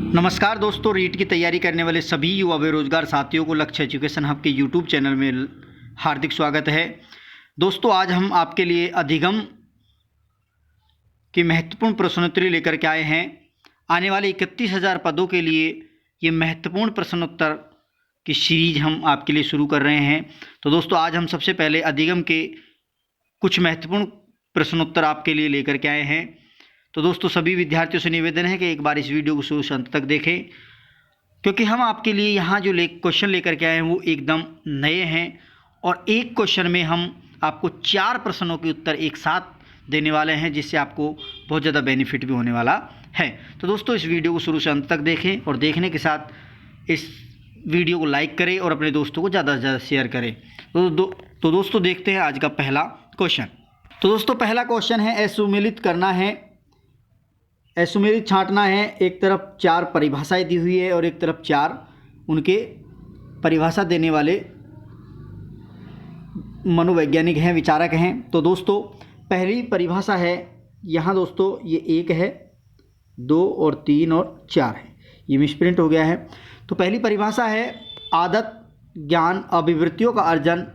नमस्कार दोस्तों, रीट की तैयारी करने वाले सभी युवा बेरोजगार साथियों को लक्ष्य एजुकेशन हब के यूट्यूब चैनल में हार्दिक स्वागत है। दोस्तों, आज हम आपके लिए अधिगम की महत्वपूर्ण प्रश्नोत्तरी लेकर के आए हैं। आने वाले 31,000 पदों के लिए ये महत्वपूर्ण प्रश्नोत्तर की सीरीज हम आपके लिए शुरू कर रहे हैं। तो दोस्तों, आज हम सबसे पहले अधिगम के कुछ महत्वपूर्ण प्रश्नोत्तर आपके लिए लेकर के आए हैं। तो दोस्तों, सभी विद्यार्थियों से निवेदन है कि एक बार इस वीडियो को शुरू से अंत तक देखें, क्योंकि हम आपके लिए यहाँ जो क्वेश्चन लेकर के आए हैं वो एकदम नए हैं और एक क्वेश्चन में हम आपको 4 प्रश्नों के उत्तर एक साथ देने वाले हैं, जिससे आपको बहुत ज़्यादा बेनिफिट भी होने वाला है। तो दोस्तों, इस वीडियो को शुरू से अंत तक देखें और देखने के साथ इस वीडियो को लाइक करें और अपने दोस्तों को ज़्यादा से ज़्यादा शेयर करें। तो दोस्तों, देखते हैं आज का पहला क्वेश्चन। तो दोस्तों, पहला क्वेश्चन है असुमेलित करना है, असुमेलित छांटना है। एक तरफ 4 परिभाषाएं दी हुई है और एक तरफ 4 उनके परिभाषा देने वाले मनोवैज्ञानिक हैं, विचारक हैं। तो दोस्तों, पहली परिभाषा है यहाँ दोस्तों, ये 1 है, 2 और 3 और 4 है, ये मिसप्रिंट हो गया है। तो पहली परिभाषा है आदत ज्ञान अभिवृत्तियों का अर्जन।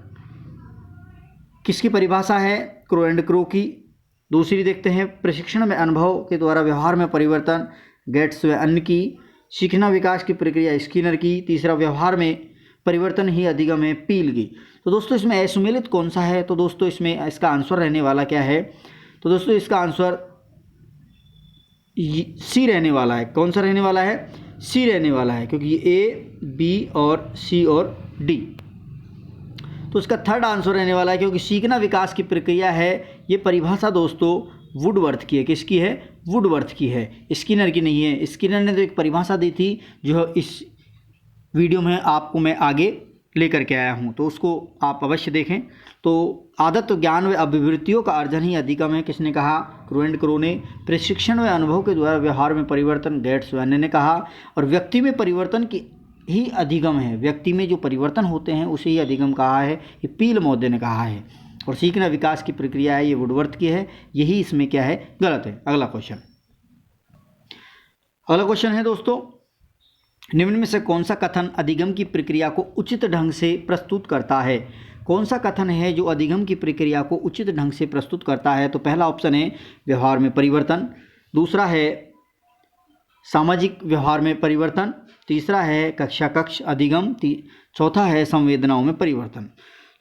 किसकी परिभाषा है? क्रो एंड क्रो की। दूसरी देखते हैं प्रशिक्षण में अनुभव के द्वारा व्यवहार में परिवर्तन, गेट्स व अन्य की। सीखना विकास की प्रक्रिया, स्किनर की। तीसरा, व्यवहार में परिवर्तन ही अधिगम है, पील की। तो दोस्तों, इसमें असुमेलित कौन सा है? तो दोस्तों, इसमें इसका आंसर रहने वाला क्या है? तो दोस्तों, इसका आंसर सी रहने वाला है। कौन सा रहने वाला है? सी रहने वाला है, क्योंकि ये ए, बी और सी और डी। तो इसका थर्ड आंसर रहने वाला है, क्योंकि सीखना विकास की प्रक्रिया है। ये परिभाषा दोस्तों वुडवर्थ की है। किसकी है? वुडवर्थ की है, स्किनर की नहीं है। स्किनर ने तो एक परिभाषा दी थी जो इस वीडियो में आपको मैं आगे लेकर के आया हूँ, तो उसको आप अवश्य देखें। तो आदत ज्ञान व अभिवृत्तियों का अर्जन ही अधिगम है। किसने कहा? क्रो एंड क्रो ने। प्रशिक्षण व अनुभव के द्वारा व्यवहार में परिवर्तन, गेट्स व अन्य ने कहा। और व्यक्ति में परिवर्तन की ही अधिगम है, व्यक्ति में जो परिवर्तन होते हैं उसे ही अधिगम कहा है, ये पील महोदय ने कहा है। और सीखना विकास की प्रक्रिया है, ये वुडवर्थ की है। यही इसमें क्या है? गलत है। अगला क्वेश्चन है दोस्तों, निम्न में से कौन सा कथन अधिगम की प्रक्रिया को उचित ढंग से प्रस्तुत करता है? कौन सा कथन है जो अधिगम की प्रक्रिया को उचित ढंग से प्रस्तुत करता है? तो पहला ऑप्शन है व्यवहार में परिवर्तन, दूसरा है सामाजिक व्यवहार में परिवर्तन, तीसरा है कक्षा कक्ष अधिगम, चौथा है संवेदनाओं में परिवर्तन।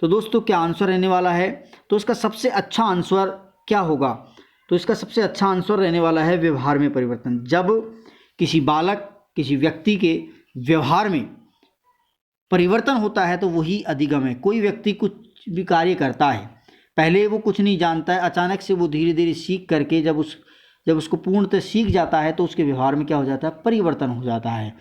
तो दोस्तों, क्या आंसर रहने वाला है? तो इसका सबसे अच्छा आंसर क्या होगा? तो इसका सबसे अच्छा आंसर रहने वाला है व्यवहार में परिवर्तन। जब किसी बालक, किसी व्यक्ति के व्यवहार में परिवर्तन होता है तो वही अधिगम है। कोई व्यक्ति कुछ भी कार्य करता है, पहले वो कुछ नहीं जानता है, अचानक से वो धीरे धीरे सीख करके जब उसको पूर्णतः सीख जाता है तो उसके व्यवहार में क्या हो जाता है? परिवर्तन हो जाता है।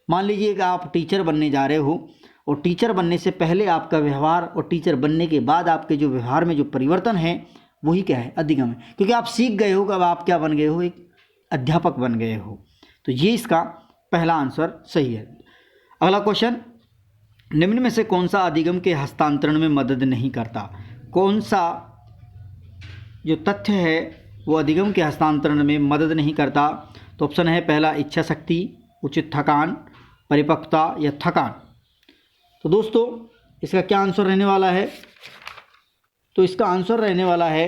मान लीजिए कि आप टीचर बनने जा रहे हो और टीचर बनने से पहले आपका व्यवहार और टीचर बनने के बाद आपके जो व्यवहार में जो परिवर्तन है वही क्या है? अधिगम है। क्योंकि आप सीख गए हो, अब आप क्या बन गए हो? एक अध्यापक बन गए हो। तो ये इसका पहला आंसर सही है। अगला क्वेश्चन, निम्न में से कौन सा अधिगम के हस्तांतरण में मदद नहीं करता? कौन सा जो तथ्य है वो अधिगम के हस्तांतरण में मदद नहीं करता? तो ऑप्शन है पहला इच्छा शक्ति, उचित थकान, परिपक्वता या थकान। तो दोस्तों, इसका क्या आंसर रहने वाला है? तो इसका आंसर रहने वाला है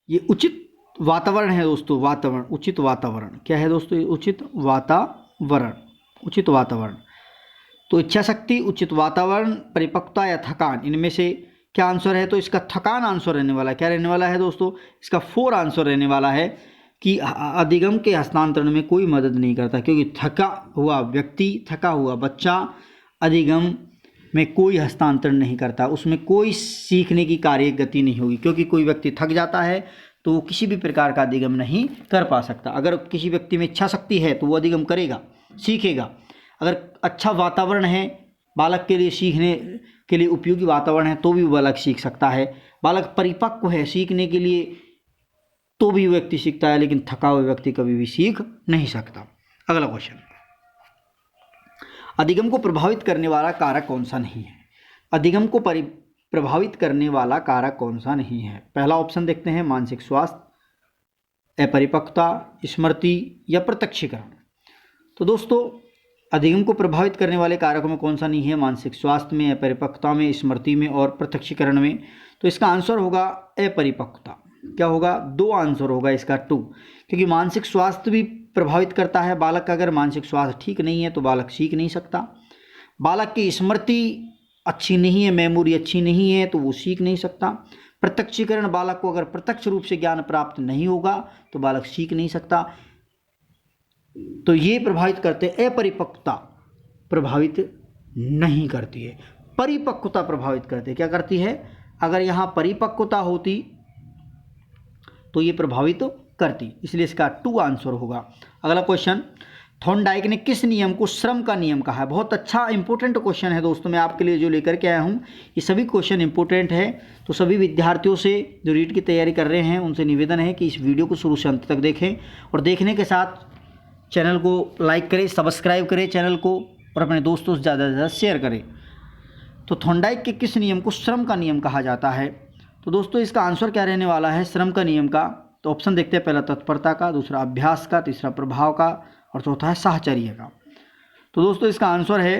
ये उचित वातावरण है दोस्तों। वातावरण, उचित वातावरण क्या है दोस्तों? उचित वातावरण, उचित वातावरण। तो इच्छा शक्ति, उचित वातावरण, परिपक्वता या थकान, इनमें से क्या आंसर है? तो इसका थकान आंसर रहने वाला है। क्या रहने वाला है दोस्तों? इसका 4 आंसर रहने वाला है कि अधिगम के हस्तांतरण में कोई मदद नहीं करता, क्योंकि थका हुआ व्यक्ति, थका हुआ बच्चा अधिगम में कोई हस्तांतरण नहीं करता, उसमें कोई सीखने की कार्य गति नहीं होगी। क्योंकि कोई व्यक्ति थक जाता है तो वो किसी भी प्रकार का अधिगम नहीं कर पा सकता। अगर किसी व्यक्ति में इच्छा शक्ति है तो वो अधिगम करेगा, सीखेगा। अगर अच्छा वातावरण है बालक के लिए, सीखने के लिए उपयोगी वातावरण है, तो भी वो बालक सीख सकता है। बालक परिपक्व है सीखने के लिए तो भी व्यक्ति सीखता है, लेकिन थका हुआ व्यक्ति कभी भी सीख नहीं सकता। अगला क्वेश्चन, अधिगम को प्रभावित करने वाला कारक कौन सा नहीं है? अधिगम को प्रभावित करने वाला कारक कौन सा नहीं है? पहला ऑप्शन देखते हैं मानसिक स्वास्थ्य, अपरिपक्वता, स्मृति या प्रत्यक्षीकरण। तो दोस्तों अधिगम को प्रभावित करने वाले कारकों में कौन सा नहीं है? मानसिक स्वास्थ्य में, अपरिपक्वता में, स्मृति में और प्रत्यक्षीकरण में। तो इसका आंसर होगा अपरिपक्वता। क्या होगा? 2 आंसर होगा इसका 2, क्योंकि मानसिक स्वास्थ्य भी प्रभावित करता है। बालक का अगर मानसिक स्वास्थ्य ठीक नहीं है तो बालक सीख नहीं सकता। बालक की स्मृति अच्छी नहीं है, मेमोरी अच्छी नहीं है तो वो सीख नहीं सकता। प्रत्यक्षीकरण, बालक को अगर प्रत्यक्ष रूप से ज्ञान प्राप्त नहीं होगा तो बालक सीख नहीं सकता। तो ये प्रभावित करते, अपरिपक्वता प्रभावित नहीं करती है, परिपक्वता प्रभावित करती है। क्या करती है? अगर यहाँ परिपक्वता होती तो ये प्रभावित करती, इसलिए इसका 2 आंसर होगा। अगला क्वेश्चन, थॉर्नडाइक ने किस नियम को श्रम का नियम कहा है? बहुत अच्छा इंपॉर्टेंट क्वेश्चन है दोस्तों, मैं आपके लिए जो लेकर के आया हूँ ये सभी क्वेश्चन इंपॉर्टेंट है। तो सभी विद्यार्थियों से जो रीट की तैयारी कर रहे हैं उनसे निवेदन है कि इस वीडियो को शुरू से अंत तक देखें और देखने के साथ चैनल को लाइक करें, सब्सक्राइब करें चैनल को और अपने दोस्तों से ज़्यादा से ज़्यादा शेयर करें। तो थॉर्नडाइक के किस नियम को श्रम का नियम कहा जाता है? तो दोस्तों इसका आंसर क्या रहने वाला है श्रम का नियम का? तो ऑप्शन देखते हैं, पहला तत्परता का, दूसरा अभ्यास का, तीसरा प्रभाव का और चौथा है साहचर्य का। तो दोस्तों इसका आंसर है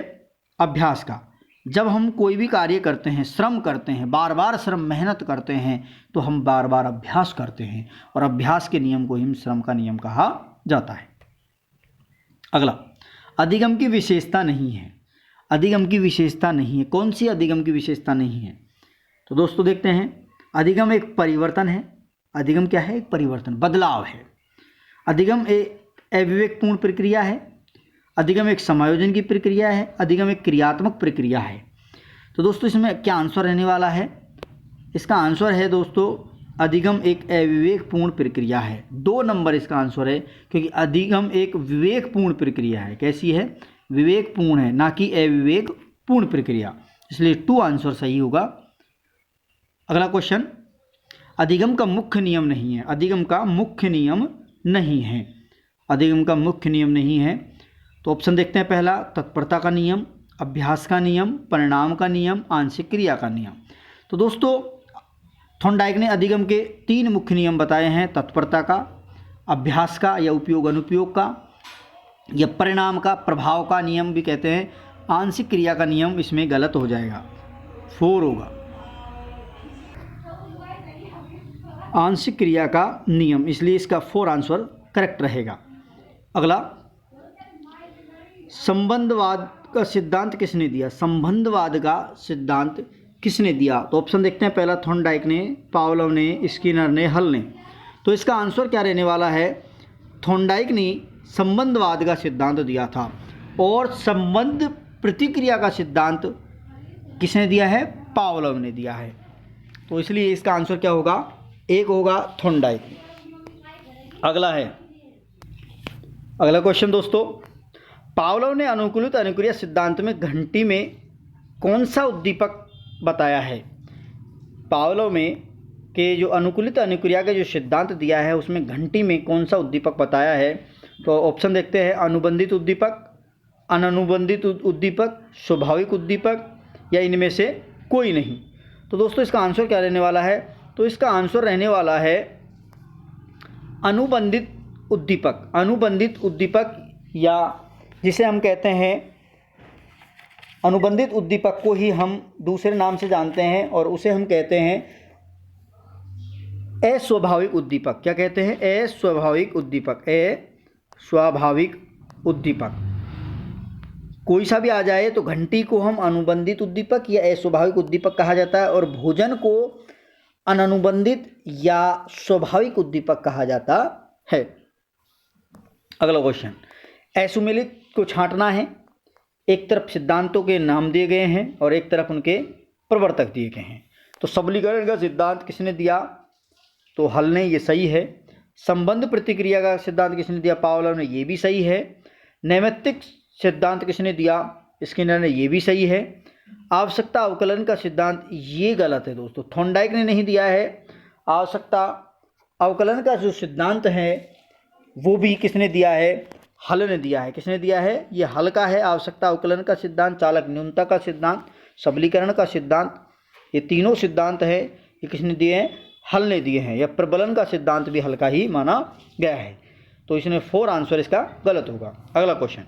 अभ्यास का। जब हम कोई भी कार्य करते हैं, श्रम करते हैं, बार बार श्रम मेहनत करते हैं तो हम बार बार अभ्यास करते हैं और अभ्यास के नियम को ही श्रम का नियम कहा जाता है। अगला, अधिगम की विशेषता नहीं है। अधिगम की विशेषता नहीं है, कौन सी अधिगम की विशेषता नहीं है? तो दोस्तों देखते हैं, अधिगम एक परिवर्तन है। अधिगम क्या है? एक परिवर्तन, बदलाव है। अधिगम एक अविवेकपूर्ण प्रक्रिया है। अधिगम एक समायोजन की प्रक्रिया है। अधिगम एक क्रियात्मक प्रक्रिया है। तो दोस्तों इसमें क्या आंसर रहने वाला है? इसका आंसर है दोस्तों अधिगम एक अविवेकपूर्ण प्रक्रिया है। 2 नंबर इसका आंसर है, क्योंकि अधिगम एक विवेकपूर्ण प्रक्रिया है। कैसी है? विवेकपूर्ण है, ना कि अविवेकपूर्ण प्रक्रिया, इसलिए 2 आंसर सही होगा। अगला क्वेश्चन, अधिगम का मुख्य नियम नहीं है। अधिगम का मुख्य नियम नहीं है। अधिगम का मुख्य नियम नहीं है। तो ऑप्शन देखते हैं, पहला तत्परता का नियम, अभ्यास का नियम, परिणाम का नियम, आंशिक क्रिया का नियम। तो दोस्तों थॉर्नडाइक ने अधिगम के 3 मुख्य नियम बताए हैं, तत्परता का, अभ्यास का या उपयोग अनुपयोग का, या परिणाम का, प्रभाव का नियम भी कहते हैं। आंशिक क्रिया का नियम इसमें गलत हो जाएगा, 4 होगा। आंशिक क्रिया का नियम, इसलिए इसका 4 आंसर करेक्ट रहेगा। अगला, संबंधवाद का सिद्धांत किसने दिया? संबंधवाद का सिद्धांत किसने दिया? तो ऑप्शन देखते हैं, पहला थॉर्नडाइक ने, पावलोव ने, स्किनर ने, हल ने। तो इसका आंसर क्या रहने वाला है? थॉर्नडाइक ने संबंधवाद का सिद्धांत दिया था। और संबंध प्रतिक्रिया का सिद्धांत किसने दिया है? पावलोव ने दिया है। तो इसलिए इसका आंसर क्या होगा? 1 होगा थॉर्नडाइक। अगला है, अगला क्वेश्चन दोस्तों, पावलोव ने अनुकूलित अनुक्रिया सिद्धांत में घंटी में कौन सा उद्दीपक बताया है? पावलोव में के जो अनुकूलित अनुक्रिया का जो सिद्धांत दिया है उसमें घंटी में कौन सा उद्दीपक बताया है? तो ऑप्शन देखते हैं, अनुबंधित उद्दीपक, अननुबंधित उद्दीपक, स्वाभाविक उद्दीपक या इनमें से कोई नहीं। तो दोस्तों इसका आंसर क्या रहने वाला है? तो इसका आंसर रहने वाला है अनुबंधित उद्दीपक। अनुबंधित उद्दीपक, या जिसे हम कहते हैं अनुबंधित उद्दीपक को ही हम दूसरे नाम से जानते हैं और उसे हम कहते हैं अस्वाभाविक उद्दीपक। क्या कहते हैं? अस्वाभाविक उद्दीपक। अस्वाभाविक उद्दीपक कोई सा भी आ जाए तो घंटी को हम अनुबंधित उद्दीपक या अस्वाभाविक उद्दीपक कहा जाता है और भोजन को अननुबंधित या स्वाभाविक उद्दीपक कहा जाता है। अगला क्वेश्चन, असुमेलित को छांटना है। एक तरफ सिद्धांतों के नाम दिए गए हैं और एक तरफ उनके प्रवर्तक दिए गए हैं। तो सबलीकरण का सिद्धांत किसने दिया? तो हल ने, ये सही है। संबंध प्रतिक्रिया का सिद्धांत किसने दिया? पावलोव ने, ये भी सही है। नैमित्तिक सिद्धांत किसने दिया? स्किनर ने, ये भी सही है। आवश्यकता अवकलन का सिद्धांत, ये गलत है दोस्तों, थॉर्नडाइक ने नहीं दिया है। आवश्यकता अवकलन का जो सिद्धांत है वो भी किसने दिया है? हल ने दिया है। किसने दिया है? ये हल का है। आवश्यकता अवकलन का सिद्धांत, चालक न्यूनता का सिद्धांत, सबलीकरण का सिद्धांत, ये तीनों सिद्धांत है ये किसने दिए हैं? हल्ने दिए हैं, या प्रबलन का सिद्धांत भी हल्का ही माना गया है। तो इसमें 4 आंसर इसका गलत होगा। अगला क्वेश्चन,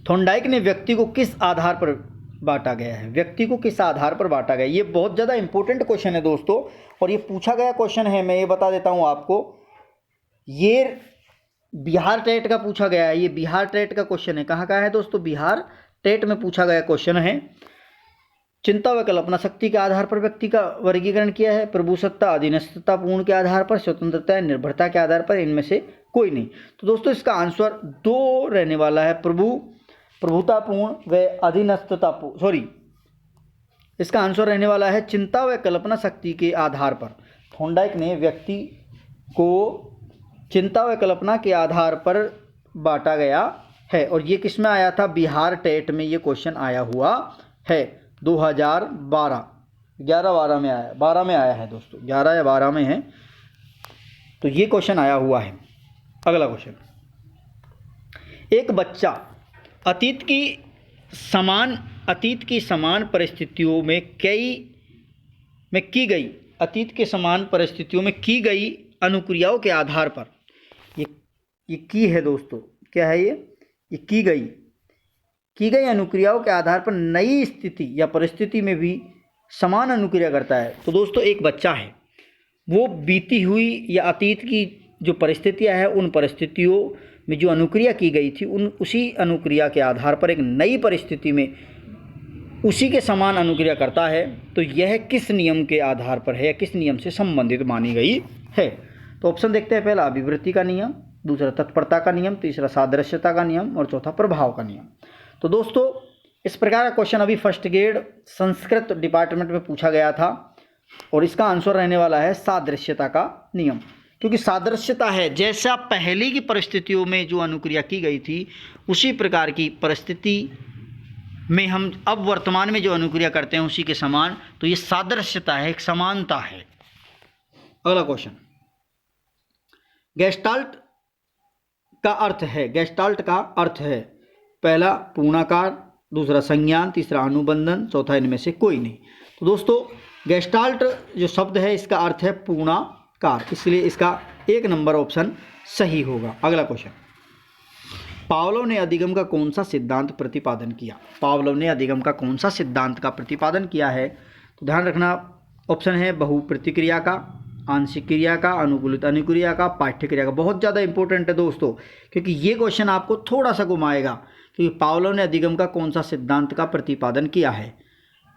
थॉर्नडाइक ने व्यक्ति को किस आधार पर बांटा गया है? व्यक्ति को किस आधार पर बांटा गया? ये बहुत ज़्यादा इंपॉर्टेंट क्वेश्चन है दोस्तों, और ये पूछा गया क्वेश्चन है। मैं ये बता देता हूँ आपको, ये बिहार टेट का पूछा गया है। ये बिहार टेट का क्वेश्चन है। कहाँ का है दोस्तों? बिहार टेट में पूछा गया क्वेश्चन है। चिंता व कल्पना शक्ति के आधार पर व्यक्ति का वर्गीकरण किया है, प्रभुसत्ता अधीनस्थता पूर्ण के आधार पर, स्वतंत्रता निर्भरता के आधार पर, इनमें से कोई नहीं। तो दोस्तों इसका आंसर 2 रहने वाला है, प्रभुतापूर्ण व अधीनस्थतापूर्ण, सॉरी, इसका आंसर रहने वाला है चिंता व कल्पना शक्ति के आधार पर। थॉर्नडाइक ने व्यक्ति को चिंता व कल्पना के आधार पर बांटा गया है, और ये किस में आया था? बिहार टेट में ये क्वेश्चन आया हुआ है 2012, 11-12 में आया, 12 में आया है दोस्तों, 11 या 12 में है, तो ये क्वेश्चन आया हुआ है। अगला क्वेश्चन, एक बच्चा अतीत की समान परिस्थितियों में की गई अनुक्रियाओं के आधार पर, ये की है दोस्तों, क्या है ये की गई अनुक्रियाओं के आधार पर नई स्थिति या परिस्थिति में भी समान अनुक्रिया करता है। तो दोस्तों एक बच्चा है, वो बीती हुई या अतीत की जो परिस्थितियां हैं, उन परिस्थितियों में जो अनुक्रिया की गई थी, उसी अनुक्रिया के आधार पर एक नई परिस्थिति में उसी के समान अनुक्रिया करता है। तो यह किस नियम के आधार पर है या किस नियम से संबंधित मानी गई है? तो ऑप्शन देखते हैं, पहला अभिवृत्ति का नियम, दूसरा तत्परता का नियम, तीसरा सादृश्यता का नियम, और चौथा प्रभाव का नियम। तो दोस्तों इस प्रकार का क्वेश्चन अभी फर्स्ट ग्रेड संस्कृत डिपार्टमेंट में पूछा गया था, और इसका आंसर रहने वाला है सादृश्यता का नियम। क्योंकि सादृश्यता है, जैसा पहले की परिस्थितियों में जो अनुक्रिया की गई थी, उसी प्रकार की परिस्थिति में हम अब वर्तमान में जो अनुक्रिया करते हैं उसी के समान, तो ये सादृश्यता है, एक समानता है। अगला क्वेश्चन, गेस्टाल्ट का अर्थ है पहला पूर्णाकार, दूसरा संज्ञान, तीसरा अनुबंधन, चौथा इनमें से कोई नहीं। तो दोस्तों गेस्टाल्ट जो शब्द है इसका अर्थ है पूर्णाकार, इसलिए इसका 1 नंबर ऑप्शन सही होगा। अगला क्वेश्चन, पावलोव ने अधिगम का कौन सा सिद्धांत प्रतिपादन किया? पावलोव ने अधिगम का कौन सा सिद्धांत का प्रतिपादन किया है? तो ध्यान रखना, ऑप्शन है बहुप्रतिक्रिया का, आंशिक क्रिया का, अनुकूलित अनुक्रिया का, पाठ्य क्रिया का। बहुत ज़्यादा इंपॉर्टेंट है दोस्तों, क्योंकि ये क्वेश्चन आपको थोड़ा सा घुमाएगा, क्योंकि पावलोव ने अधिगम का कौन सा सिद्धांत का प्रतिपादन किया है।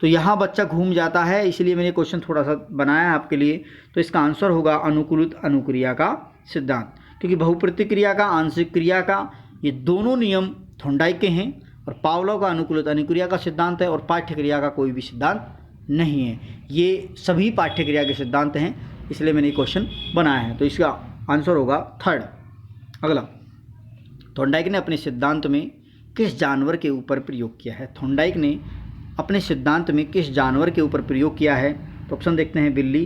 तो यहाँ बच्चा घूम जाता है, इसलिए मैंने क्वेश्चन थोड़ा सा बनाया है आपके लिए। तो इसका आंसर होगा अनुकूलित अनुक्रिया का सिद्धांत, क्योंकि बहुप्रतिक्रिया का, आंशिक क्रिया का, ये दोनों नियम थॉर्नडाइक के हैं, और पावलोव का अनुकूलित अनुक्रिया का सिद्धांत है, और पाठ्य क्रिया का कोई भी सिद्धांत नहीं है। ये सभी पाठ्य क्रिया के सिद्धांत हैं, इसलिए मैंने क्वेश्चन बनाया है। तो इसका आंसर होगा 3rd। अगला, थॉर्नडाइक ने अपने सिद्धांत में किस जानवर के ऊपर प्रयोग किया है? थॉर्नडाइक ने अपने सिद्धांत में किस जानवर के ऊपर प्रयोग किया है? तो ऑप्शन देखते हैं, बिल्ली,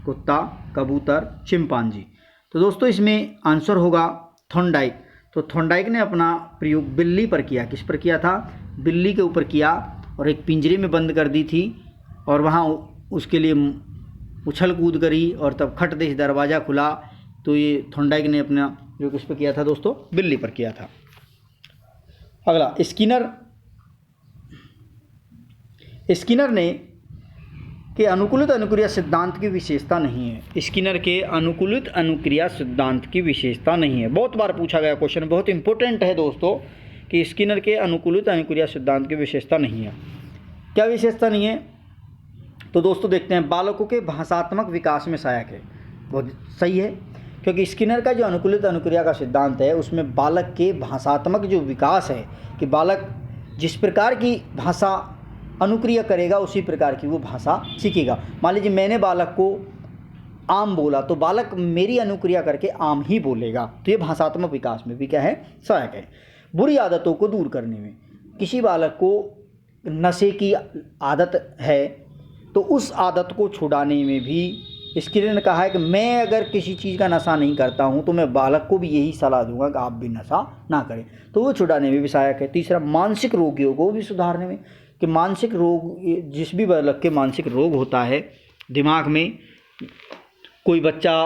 कुत्ता, कबूतर, चिंपांजी। तो दोस्तों इसमें आंसर होगा थॉर्नडाइक। तो थॉर्नडाइक ने अपना प्रयोग बिल्ली पर किया। किस पर किया था? बिल्ली के ऊपर किया, और एक पिंजरे में बंद कर दी थी, और वहाँ उसके लिए उछल कूद करी, और तब खट दे दरवाज़ा खुला। तो ये थॉर्नडाइक ने अपना प्रयोग किस पर किया था दोस्तों? बिल्ली पर किया था। अगला, स्किनर ने के अनुकूलित अनुक्रिया सिद्धांत की विशेषता नहीं है। स्किनर के अनुकूलित अनुक्रिया सिद्धांत की विशेषता नहीं है। बहुत बार पूछा गया क्वेश्चन, बहुत इंपॉर्टेंट है दोस्तों, कि स्किनर के अनुकूलित अनुक्रिया सिद्धांत की विशेषता नहीं है। क्या विशेषता नहीं है? तो दोस्तों देखते हैं, बालकों के भाषात्मक विकास में सहायक है। बहुत सही है, क्योंकि स्किनर का जो अनुकूलित अनुक्रिया का सिद्धांत है उसमें बालक के भाषात्मक जो विकास है, कि बालक जिस प्रकार की भाषा अनुक्रिया करेगा उसी प्रकार की वो भाषा सीखेगा। मान लीजिए मैंने बालक को आम बोला, तो बालक मेरी अनुक्रिया करके आम ही बोलेगा। तो ये भाषात्मक विकास में भी क्या है? सहायक है। बुरी आदतों को दूर करने में, किसी बालक को नशे की आदत है, तो उस आदत को छुड़ाने में भी स्किनर ने कहा है कि मैं अगर किसी चीज़ का नशा नहीं करता हूं तो मैं बालक को भी यही सलाह दूंगा कि आप भी नशा ना करें। तो वो छुड़ाने में भी सहायक है। तीसरा, मानसिक रोगियों को भी सुधारने में, कि मानसिक रोग, जिस भी बालक के मानसिक रोग होता है दिमाग में, कोई बच्चा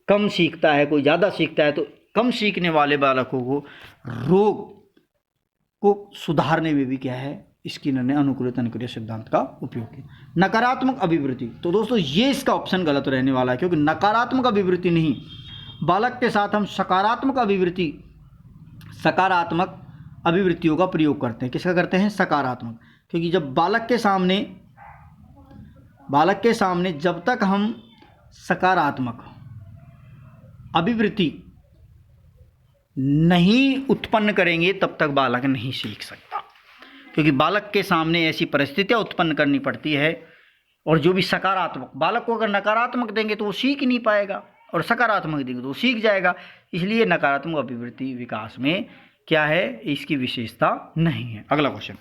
कम सीखता है, कोई ज़्यादा सीखता है, तो कम सीखने वाले बालकों को रोग को सुधारने में भी क्या है, स्किनर ने अनुकूलित अनुक्रिया सिद्धांत का उपयोग किया। नकारात्मक अभिवृत्ति, तो दोस्तों ये इसका ऑप्शन गलत रहने वाला है, क्योंकि नकारात्मक अभिवृत्ति नहीं, बालक के साथ हम सकारात्मक अभिवृत्तियों का प्रयोग करते हैं। किसका करते हैं? सकारात्मक। क्योंकि जब बालक के सामने जब तक हम सकारात्मक अभिवृत्ति नहीं उत्पन्न करेंगे तब तक बालक नहीं सीख सकता, क्योंकि बालक के सामने ऐसी परिस्थितियां उत्पन्न करनी पड़ती है। और जो भी सकारात्मक, बालक को अगर नकारात्मक देंगे तो वो सीख नहीं पाएगा, और सकारात्मक देंगे तो वो सीख जाएगा। इसलिए नकारात्मक अभिवृत्ति विकास में क्या है, इसकी विशेषता नहीं है। अगला क्वेश्चन,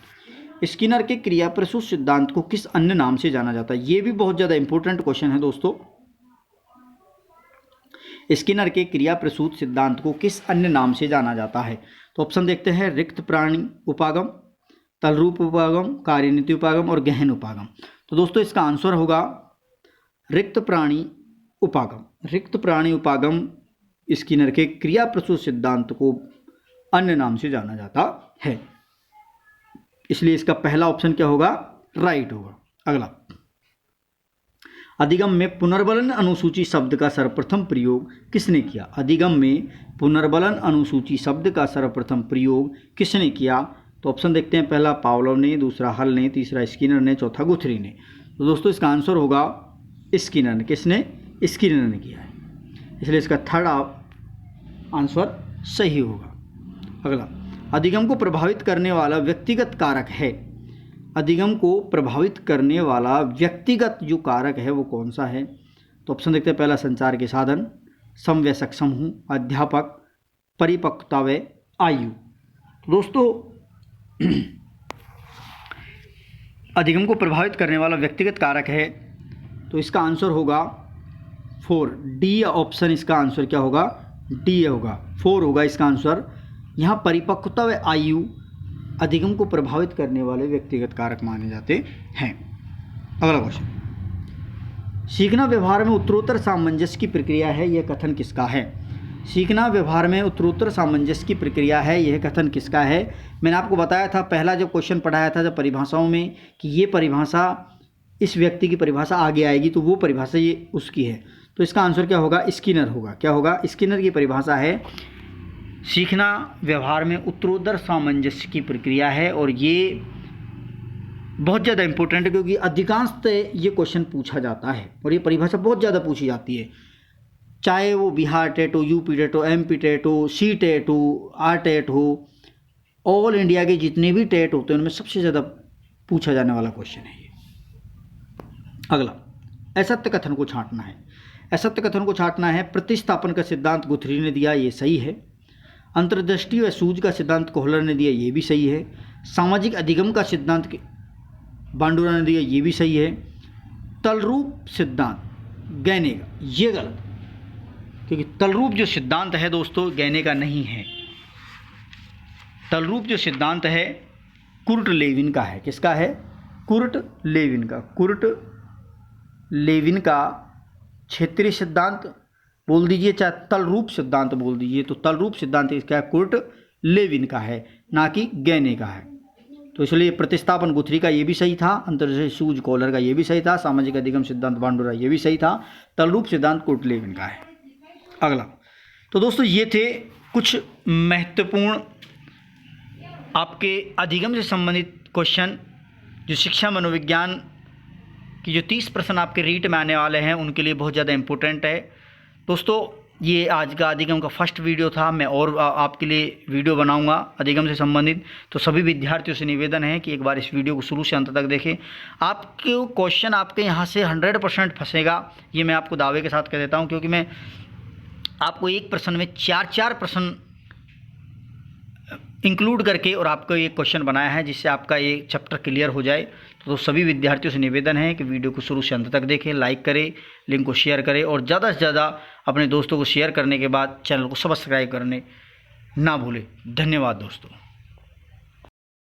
स्किनर के क्रिया प्रसूत सिद्धांत को किस अन्य नाम से जाना जाता है? ये भी बहुत ज़्यादा इंपॉर्टेंट क्वेश्चन है दोस्तों। स्किनर के क्रिया प्रसूत सिद्धांत को किस अन्य नाम से जाना जाता है? तो ऑप्शन देखते हैं, रिक्त प्राणी उपागम, तलरूप उपागम, कार्यनीति उपागम और गहन उपागम। तो दोस्तों इसका आंसर होगा रिक्त प्राणी उपागम। रिक्त प्राणी उपागम स्किनर के क्रिया प्रसूत सिद्धांत को अन्य नाम से जाना जाता है, इसलिए इसका पहला ऑप्शन क्या होगा? राइट होगा। अगला, अधिगम में पुनर्बलन अनुसूची शब्द का सर्वप्रथम प्रयोग किसने किया? अधिगम में पुनर्बलन अनुसूची शब्द का सर्वप्रथम प्रयोग किसने किया? तो ऑप्शन देखते हैं, पहला पावलोव ने, दूसरा हल ने, तीसरा स्किनर ने, चौथा गुथरी ने। तो दोस्तों इसका आंसर होगा स्किनर ने। किसने? स्किनर ने किया है, इसलिए इसका थर्ड आंसर सही होगा। अगला, अधिगम को प्रभावित करने वाला व्यक्तिगत कारक है। अधिगम को प्रभावित करने वाला व्यक्तिगत जो कारक है वो कौन सा है? तो ऑप्शन देखते हैं, पहला संचार के साधन, समवयस्क समूह, अध्यापक, परिपक्वता व आयु। तो दोस्तों अधिगम को प्रभावित करने वाला व्यक्तिगत कारक है, तो इसका आंसर होगा 4, डी ऑप्शन। इसका आंसर क्या होगा? डी होगा, 4 होगा इसका आंसर। यहाँ परिपक्वता व आयु अधिगम को प्रभावित करने वाले व्यक्तिगत कारक माने जाते हैं। अगला क्वेश्चन, सीखना व्यवहार में उत्तरोत्तर सामंजस्य की प्रक्रिया है, यह कथन किसका है? सीखना व्यवहार में उत्तरोत्तर सामंजस्य की प्रक्रिया है, यह कथन किसका है? मैंने आपको बताया था पहला जब क्वेश्चन पढ़ाया था, जब परिभाषाओं में, कि ये परिभाषा इस व्यक्ति की परिभाषा आगे आएगी, तो वो परिभाषा ये उसकी है। तो इसका आंसर क्या होगा? स्किनर होगा। क्या होगा? स्किनर की परिभाषा है, सीखना व्यवहार में उत्तरोत्तर सामंजस्य की प्रक्रिया है। और ये बहुत ज़्यादा इंपॉर्टेंट है, क्योंकि अधिकांशतः ये क्वेश्चन पूछा जाता है और ये परिभाषा बहुत ज़्यादा पूछी जाती है, चाहे वो बिहार टेट हो, यूपी टेट हो, एमपी टेट हो, सी टेट हो, आर टेट हो, ऑल इंडिया के जितने भी टेट होते हैं उनमें सबसे ज़्यादा पूछा जाने वाला क्वेश्चन है ये। अगला, असत्य कथन को छांटना है। असत्य कथन को छांटना है, प्रतिस्थापन का सिद्धांत गुथरी ने दिया, ये सही है। अंतर्दृष्टि व सूझ का सिद्धांत कोहलर ने दिया, ये भी सही है। सामाजिक अधिगम का सिद्धांत बांडुरा ने दिया, ये भी सही है। तलरूप सिद्धांत गैने का, ये गलत, क्योंकि तलरूप जो सिद्धांत है दोस्तों गैने का नहीं है। तलरूप जो सिद्धांत है कुर्ट लेविन का है। किसका है? कुर्ट लेविन का। कुर्ट लेविन का क्षेत्रीय सिद्धांत बोल दीजिए, चाहे तलरूप सिद्धांत बोल दीजिए, तो तलरूप सिद्धांत इसका कुर्ट लेविन का है, ना कि गैने का है। तो इसलिए प्रतिस्थापन गुथरी का ये भी सही था, अंतर्दृष्टि सूझ कोहलर का ये भी सही था, सामाजिक अधिगम सिद्धांत बांडुरा ये भी सही था, तलरूप सिद्धांत कुर्ट लेविन का है। अगला, तो दोस्तों ये थे कुछ महत्वपूर्ण आपके अधिगम से संबंधित क्वेश्चन, जो शिक्षा मनोविज्ञान की जो 30 प्रश्न आपके रीट में आने वाले हैं उनके लिए बहुत ज़्यादा इम्पोर्टेंट है। दोस्तों ये आज का अधिगम का फर्स्ट वीडियो था, मैं और आपके लिए वीडियो बनाऊंगा अधिगम से संबंधित। तो सभी विद्यार्थियों से निवेदन है कि एक बार इस वीडियो को शुरू से अंत तक देखें। आपके क्वेश्चन आपके यहाँ से 100% फंसेगा, ये मैं आपको दावे के साथ कह देता हूँ, क्योंकि मैं आपको एक प्रश्न में 4 प्रश्न इंक्लूड करके और आपको एक क्वेश्चन बनाया है, जिससे आपका ये चैप्टर क्लियर हो जाए। तो सभी विद्यार्थियों से निवेदन है कि वीडियो को शुरू से अंत तक देखें, लाइक करें, लिंक को शेयर करें और ज़्यादा से ज़्यादा अपने दोस्तों को शेयर करने के बाद चैनल को सब्सक्राइब करने ना भूलें। धन्यवाद दोस्तों।